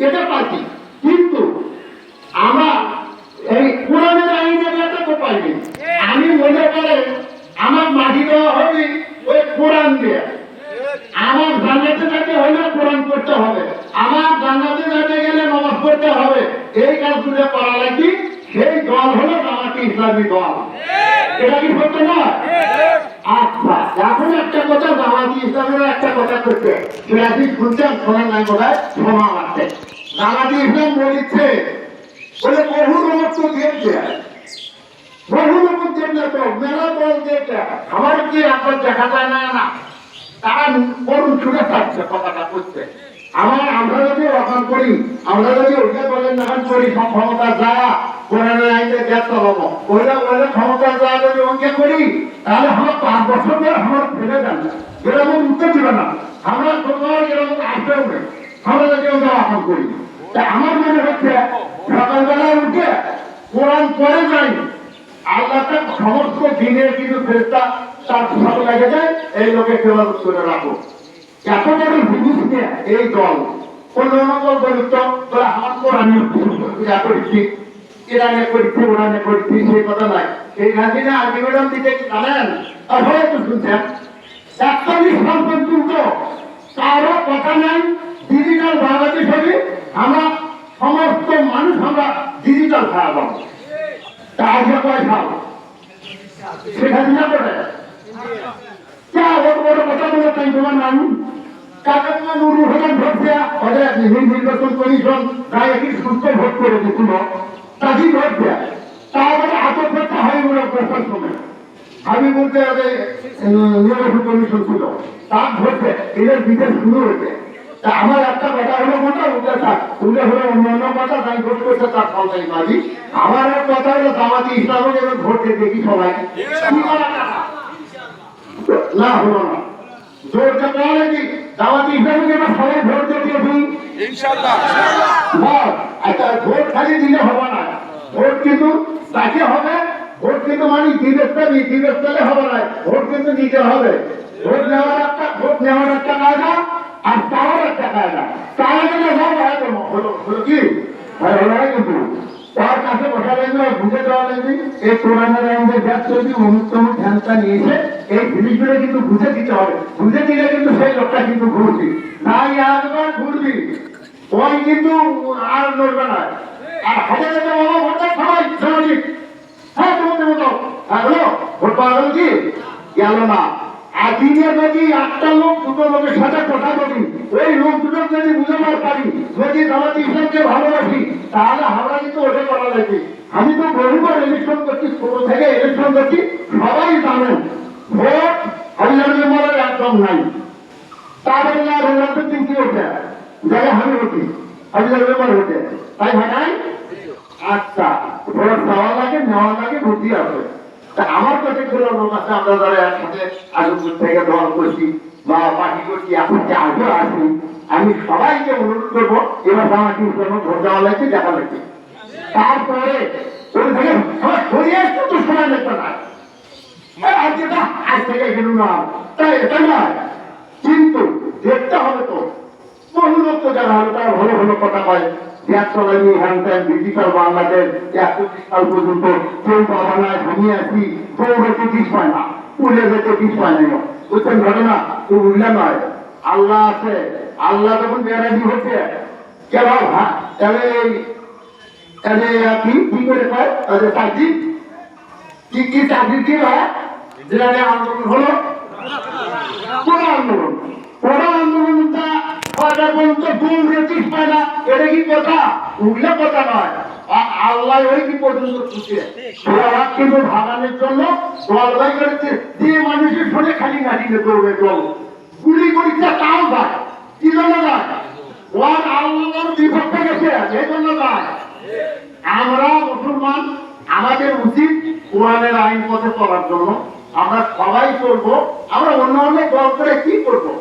এটা পাচ্ছি, কিন্তু আমরা এই কোরআনের আইনের এটা তো পাইনি। আমি মনে করে আমার মাটি দেওয়া হবে ওই কোরআন দিয়ে। আমার জান্নাতে যেতে হলে কোরআন পড়তে হবে, আমার জান্নাতে যেতে গেলে নামাজ পড়তে হবে। এই কাজগুলো করা লাগবে। সেই দল হলো জামাতে ইসলামী দল। এটা কি সত্য না? আচ্ছা, এখন একটা কথা, জামাতে ইসলামের একটা কথা করতে সেটা কি শুনছেন? শোনেন নাই বোধ হয়, শোনা লাগছে। জামাতে ইসলাম বলেছে বলে বহু লোক তো দিয়েছে, বহু লোক দিয়েছে তো মেলা দল দিয়েছে, আমার কি আপনার দেখা যায় না? না, তারা করুন ছুটে থাকছে কথাটা করছে। আমরা যদি অকাল করি, আমরা যদি ওইটা বলেন না করি, সব ক্ষমতা যায় কোরআনের আইনে গ্যাস চালাবো, ওইটা বলে ক্ষমতা যায় যদি অঙ্কে করি, তাহলে আমার 5 বছর পর আমার ফেলে যান, এরকম উঠতে দিবে না। আমরা তোমার এরকম আসবেও নেই, আমরা যদি ওটা অকাল করি। তা আমার মনে হচ্ছে সকালবেলায় উঠে কোরআন পড়ে যাই, আল্লাহটা সমস্ত দিনের কিছু ফেরেশতা তার ভালো লেগে যায়, এই লোকে কেবল করে রাখো। এত বড় জিনিস নিয়ে এই দল অন্য দল বলতো তোরা আমার কোরআন পূজা করছি, ইরানে করছি, ওরানে করছি, সেই কথা নাই। এই গান্ধীরা আলটিমেটাম দিতে কি জানেন? তারপরে তো শুনছেন 41 সাল পর্যন্ত কারো কথা নাই। ডিজিটাল বাংলাদেশ হবে, আমরা সমস্ত মানুষ আমরা ডিজিটাল খাওয়া পাবো। তা আজকে কয় সাল সেখানে না করে বড় কথা বলে তাই তোমার নাম কাকাত্মা নুরু হলেন ভোট ওদের নির্বাচন কমিশন প্রায় একই সুস্থ ভোট করে দিয়েছিল, তাকেই ভোট দেয়া। তারপরে আটক করতে হয় ওরা প্রশাসনে। আমি বলতে নির্বাচন কমিশন ছিল, তার ভোট দেয়, এদের বিচার শুরু হয়েছে। তা আমার একটা কথা হলো মোটা উঠে থাক, উঠে হলো অন্যান্য কথা, তাই ভোট করছে তার সরকারি মাঝি। আমার এক কথা হলো জামাতে ইসলামকে এবার ভোট দিয়ে দেখি সবাই না হলো না। জোরটা পাওয়া নাকি জামাতে ইসলামকে এবার সবাই ভোট দিয়ে দিই ইনশাআল্লাহ। আচ্ছা, ভোট খালি দিলে হবে না, ভোট কিন্তু তাকে হবে। ভোট কিন্তু মানে দিবস্থানে হবে না, ভোট কিন্তু নিতে হবে। ভোট নেওয়ার একটা কায়দা, আর তার একটা কায়দা। তার আগে হলো কি হলো না, কিন্তু তার কাছে বসা লাগবে, বুঝে দেওয়া লাগবে এই কোরআনের আইনের ব্যাস তৈরি অনুত্তম ধ্যানটা নিয়েছে, এই জিনিসগুলো কিন্তু বুঝে দিতে হবে। বুঝে দিলে কিন্তু সেই লোকটা কিন্তু ঘুরবি নাই, একবার ঘুরবি ওই কিন্তু আর নড়বে না। আর হাজার হাজার বাবা ভোটার সবাই সামাজিক, হ্যাঁ তোমাদের মতো হলো ভোট পাওয়া গেল কি গেল না। আর দিনে যদি 8টা লোক 2টো লোকের সাথে কথা বলি, ওই লোক দুটো যদি বুঝাবার পারি, যদি জামাতে ইসলামকে ভালোবাসি, তাহলে আমরা কিন্তু ওটা করা লাগবে। আমি তো বহুবার ইলেকশন করছি, ছোট থেকে ইলেকশন করছি, সবাই জানেন ভোট হাজার মেম্বারের একদম নাই। তাদের না রোনাল্ডো তিনটি ওঠে যারা আমি উঠি হাজার মেম্বার ওঠে, তাই হয় নাই? আচ্ছা, ভোট দেওয়া লাগে, নেওয়া লাগে, বুদ্ধি আছে। তা আমার কাছে কোনো লোক আছে, আমরা যারা একসাথে আজপুর থেকে দল করছি বা পার্টি করছি, এখন যে আজও আসি, আমি সবাইকে অনুরোধ করবো এবার জামাতে ইসলামে ভোট দেওয়া লাগছে, দেখা লাগছে। তারপরে ওই থেকে সবাই সরিয়ে আসতে তো সময় লাগবে না, আজকে না আজ থেকে গেল না, তাই এটা নয়। কিন্তু দেখতে হবে তো বহু লোক তো যারা হলো তারা ভালো ভালো কথা কয়, গ্যাস চলানি হ্যান ত্যান ডিজিটাল বাংলাদেশ 31 সাল পর্যন্ত কেউ বাবা নাই ঘুমিয়ে আসি, দৌড়তে দিস পায় না, উড়ে যেতে দিস পায় না। বুঝছেন ঘটনা? তো উড়লে নয়, আল্লাহ আছে। আল্লাহ যখন বেড়াদি হচ্ছে কেন তাহলে কি করে কয় চাকরি কি চাকরি কি হয়, যেটা আন্দোলন হলো কোন আন্দোলন, কোন আন্দোলনটা পর্যন্ত দুর্নীতিস পায় না, এটা কি কথা? উঠলে কথা নয়। আল্লাহ ওই কি পর্যন্ত খুঁজে কিন্তু ভাগানোর জন্য দলবাই করেছে, যে মানুষের শোনে খালি নাটিতে দৌড়ে দল গুলি করিতে তাও যায়, কি জন্য যায়? ওর আল্লাহর বিপক্ষে গেছে, এই জন্য যায়। আমরা মুসলমান, আমাদের উচিত কোরআনের আইন পথে চলার জন্য আমরা সবাই চলবো। আমরা অন্য অন্য দল করে কি করবো?